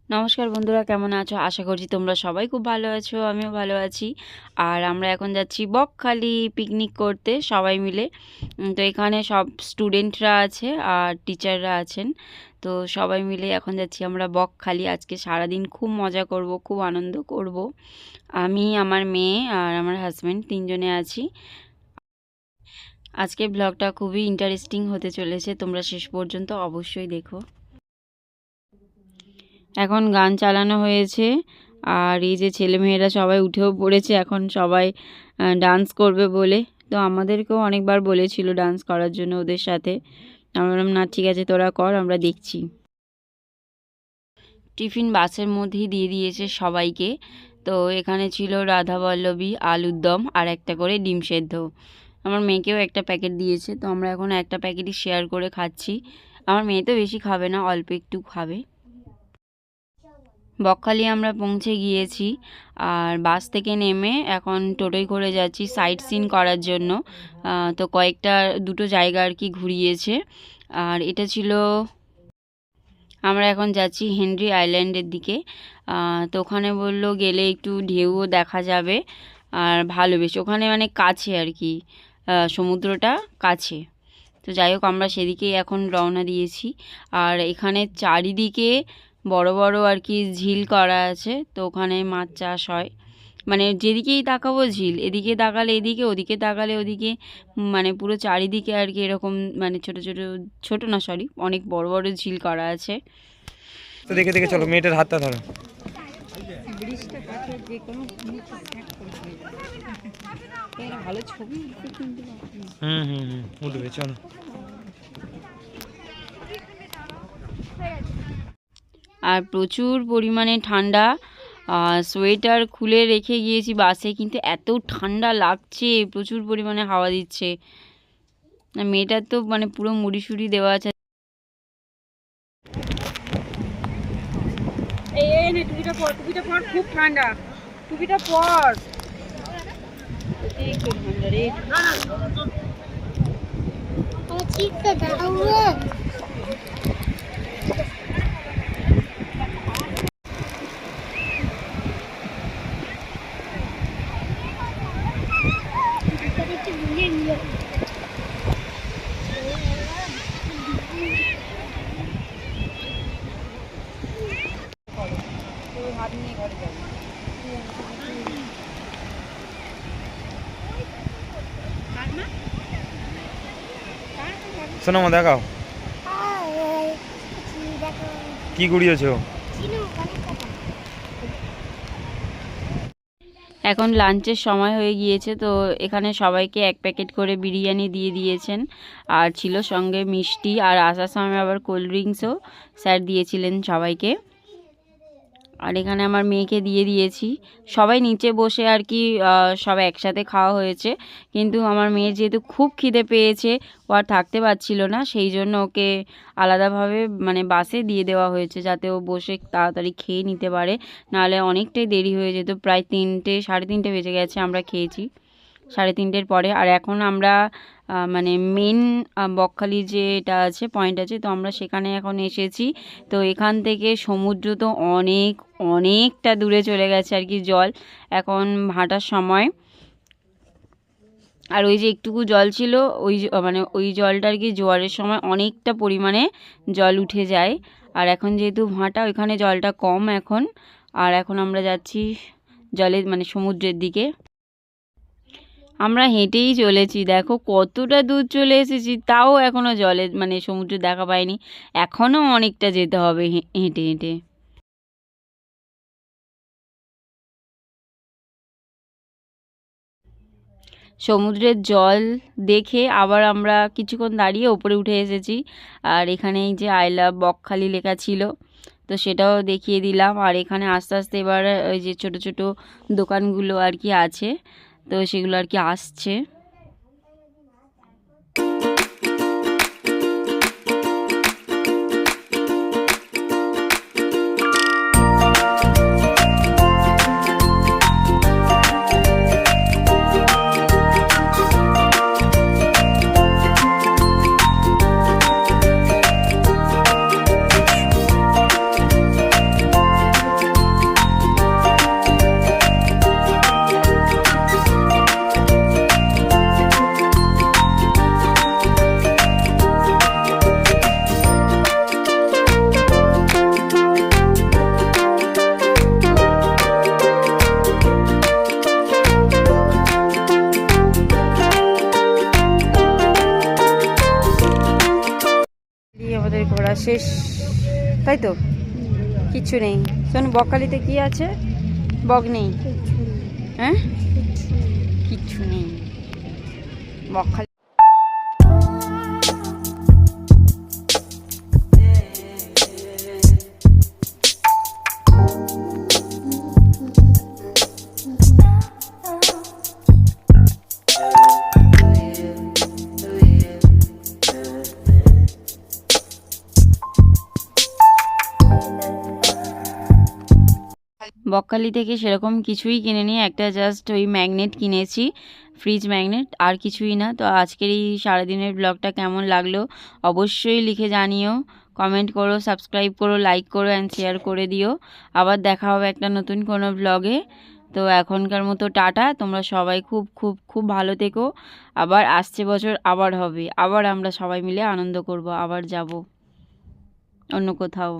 নমস্কার বন্ধুরা, কেমন আছো? আশা করছি তোমরা সবাই খুব ভালো আছো, আমিও ভালো আছি। আর আমরা এখন যাচ্ছি বকখালি পিকনিক করতে সবাই মিলে। তো এখানে সব স্টুডেন্টরা আছে আর টিচাররা আছেন। তো সবাই মিলে এখন যাচ্ছি আমরা বকখালি। আজকে সারাদিন খুব মজা করব, খুব আনন্দ করব। আমি, আমার মেয়ে আর আমার হাজব্যান্ড তিনজনে আছি। আজকের ব্লগটা খুবই ইন্টারেস্টিং হতে চলেছে, তোমরা শেষ পর্যন্ত অবশ্যই দেখো। এখন গান চালানো হয়েছে আর এই যে ছেলেমেয়েরা সবাই উঠেও পড়েছে, এখন সবাই ডান্স করবে বলে। তো আমাদেরকেও অনেকবার বলেছিল ডান্স করার জন্য ওদের সাথে। আমরা বললাম না, ঠিক আছে তোরা কর, আমরা দেখছি। টিফিন বাসের মধ্যেই দিয়ে দিয়েছে সবাইকে। তো এখানে ছিল রাধাবল্লভী, আলুর দম আর একটা করে ডিম সেদ্ধ। আমার মেয়েকেও একটা প্যাকেট দিয়েছে, তো আমরা এখন একটা প্যাকেটই শেয়ার করে খাচ্ছি। আমার মেয়ে তো বেশি খাবে না, অল্প একটু খাবে। বকখালি আমরা পৌঁছে গিয়েছি আর বাস থেকে নেমে এখন টোটোয় করে যাচ্ছি সাইট সিন করার জন্য। তো দুটো জায়গা আর কি ঘুরিয়েছে। আর এটা ছিল, আমরা এখন যাচ্ছি হেনরি আইল্যান্ডের দিকে। তো ওখানে বললো গেলে একটু ঢেউও দেখা যাবে আর ভালো, বেশ ওখানে মানে কাছে আর কি, সমুদ্রটা কাছে। তো যাই হোক, আমরা সেদিকেই এখন রওনা দিয়েছি। আর এখানে চারিদিকে বড় বড় আর কি ঝিল করা আছে, তো ওখানে মাছ চাষ হয়। মানে যেদিকেই তাকাবো ঝিল, এদিকে তাকালে এদিকে, ওদিকে তাকালে ওদিকে, মানে পুরো চারিদিকে আর কি এরকম, মানে ছোট ছোট, ছোট না সরি, অনেক বড় বড় ঝিল করা আছে। তো দেখে দেখে চলো, মেয়েটার হাতটা ধরো। ভালো ছবি উঠবে, চলো। আর প্রচুর পরিমাণে ঠান্ডা। সোয়েটার খুলে রেখে গিয়েছি বাসে, কিন্তু এত ঠান্ডা লাগছে, প্রচুর পরিমাণে হাওয়া দিচ্ছে। মেয়েটার তো মানে পুরো মুড়ি সুড়ি দেওয়া আছে। টুপিটা পর, টুপিটা পর, খুব ঠান্ডা, টুপিটা পর। একটু ঠান্ডা রে। হাত নিয়ে ঘরে যাবো। শোনো, মা দেখাও কি গুড়িয়েছো। এখন লাঞ্চের সময় হয়ে গিয়েছে, তো এখানে সবাইকে এক প্যাকেট করে বিরিয়ানি দিয়ে দিয়েছেন। আর ছিল সঙ্গে মিষ্টি, আর আসার সময় আবার কোল্ড ড্রিঙ্কসও স্যার দিয়েছিলেন সবাইকে। আর এখানে আমার মেয়েকে দিয়ে দিয়েছি। সবাই নিচে বসে আর কি সব একসাথে খাওয়া হয়েছে, কিন্তু আমার মেয়ের যেহেতু খুব খিদে পেয়েছে, ও আর থাকতে পারছিল না, সেই জন্য ওকে আলাদাভাবে মানে বাসে দিয়ে দেওয়া হয়েছে, যাতে ও বসে তাড়াতাড়ি খেয়ে নিতে পারে। নাহলে অনেকটাই দেরি হয়ে যেত, প্রায় 3টে, 3:30 বেজে গেছে, আমরা খেয়েছি 3:30-এর পরে। আর এখন আমরা মানে মেন বকখালি যে এটা আছে, পয়েন্ট আছে, তো আমরা সেখানে এখন এসেছি। তো এখান থেকে সমুদ্র তো অনেকটা দূরে চলে গেছে আর কি জল, এখন ভাটার সময়। আর ওই যে একটুকু জল ছিল, মানে ওই জলটা আর কি জোয়ারের সময় অনেকটা পরিমাণে জল উঠে যায়। আর এখন যেহেতু ভাটা, ওইখানে জলটা কম এখন। আর এখন আমরা যাচ্ছি জলে মানে সমুদ্রের দিকে। আমরা হেঁটেই চলেছি, দেখো কতটা দূর চলে এসেছি, তাও এখনও জলে মানে সমুদ্র দেখা পাইনি। এখনও অনেকটা যেতে হবে হেঁটে হেঁটে। সমুদ্রের জল দেখে আবার আমরা কিছুক্ষণ দাঁড়িয়ে ওপরে উঠে এসেছি। আর এখানে এই যে আই লাভ বকখালি লেখা ছিল, তো সেটাও দেখিয়ে দিলাম। আর এখানে আস্তে আস্তে এবার ওই যে ছোট ছোট দোকানগুলো আর কি আছে, তো সেগুলো আর কি আসছে। শেষ, তাই তো? কিচ্ছু নেই। শোন, বকখালিতে কি আছে? বক নেই। হ্যাঁ, কিচ্ছু নেই বকখালি। বকখালি থেকে সেরকম কিছুই কিনিনি, একটা জাস্ট ওই ম্যাগনেট কিনেছি, ফ্রিজ ম্যাগনেট, আর কিছুই না। তো আজকের এই সারাদিনের ব্লগটা কেমন লাগলো অবশ্যই লিখে জানিও, কমেন্ট করো, সাবস্ক্রাইব করো, লাইক করো অ্যান্ড শেয়ার করে দিও। আবার দেখা হবে একটা নতুন কোনো ব্লগে। তো এখনকার মতো টাটা, তোমরা সবাই খুব খুব খুব ভালো থেকো। আবার আসছে বছর আবার হবে, আবার আমরা সবাই মিলে আনন্দ করব, আবার যাব অন্য কোথাও।